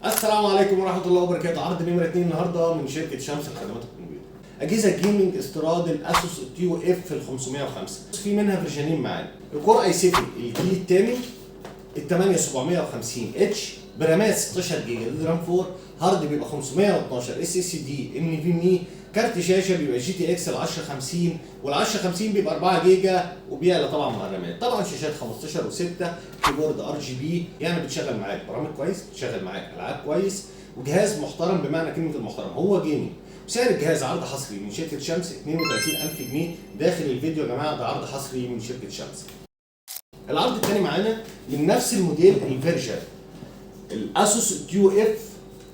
السلام عليكم ورحمه الله وبركاته. عرض نمره 2 النهارده من شركه شمس لخدمات الكمبيوتر. اجهزه جيمنج استيراد الاسوس تي او اف ال 505. في منها فيرجنين معانا. الكور اي 7 الجيل الثاني ال 8750 اتش برامات 16 جيجا دي رام 4. هارد بيبقى 512 اس اس دي ان في مي. كارت شاشه بيبقى جي تي اكس ال 1050 وال 1050 بيبقى 4 جيجا وبيعلى طبعا مع الرامات. طبعا شاشات 15 و6، كيبورد ار جي بي، يعني بتشغل معاك برامج كويس، بتشغل معاك العاب كويس، وجهاز محترم بمعنى كلمه المحترم، هو جيمنج. سعر الجهاز عرض حصري من شركه شمس 32000 جنيه. داخل الفيديو يا جماعه ده عرض حصري من شركه شمس. العرض الثاني معانا من نفس الموديل الفيرجن الاسوس تي او اف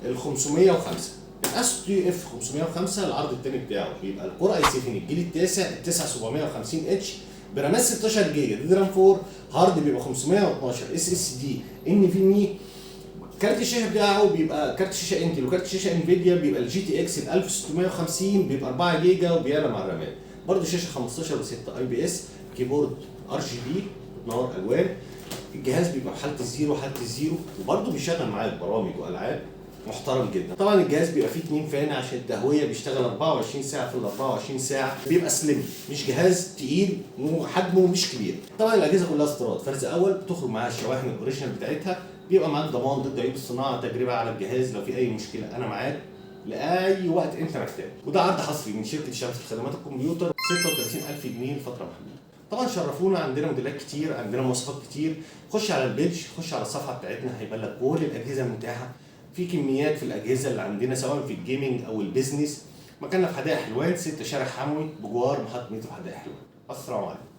ال 505. الاسوس تي اف 505 العرض الثاني بتاعه بيبقى الكور اي 7 الجيل التاسع ال 9750 اتش برامات 16 جيجا دي رام 4. هارد بيبقى 512 اس اس دي ان في مي. كارت الشاشه بتاعه بيبقى كارت شاشه انتل وكارت شاشه انفيديا، بيبقى الجي تي اكس ال 1650 بيبقى 4 جيجا وبيعلى مع الرامات. برضه شاشه 15 و6 اي بي اس، كيبورد ار جي بي بتنور الوان. الجهاز بيبقى في حاله الزيرو، حاله الزيرو، وبرضه بيشغل معاك برامج والعاب، محترم جدا. طبعا الجهاز بيبقى فيه 2 فان عشان التهويه، بيشتغل 24 ساعه في ال 24 ساعه. بيبقى سليم، مش جهاز تقيل وحجمه مش كبير. طبعا الاجهزه كلها استيراد فرز اول، بتخرج معاها الشواحن الاوريجينال بتاعتها، بيبقى معاك ضمان ضد عيوب الصناعه، تجربه على الجهاز، لو في اي مشكله انا معاك لاي وقت انت محتاج. وده عرض حصري من شركه شمس لخدمات الكمبيوتر 36000 جنيه لفتره محدوده. طبعا شرفونا، عندنا موديلات كتير، عندنا مواصفات كتير. خش على البيج، خش على الصفحه بتاعتنا، هيبان لك كل الاجهزه المتاحه. في كميات في الاجهزه اللي عندنا سواء في الجيمنج او البيزنس. مكاننا في حدائق حلوان 6 شارع حموي بجوار محطه مترو حدائق حلوان. السلام عليكم.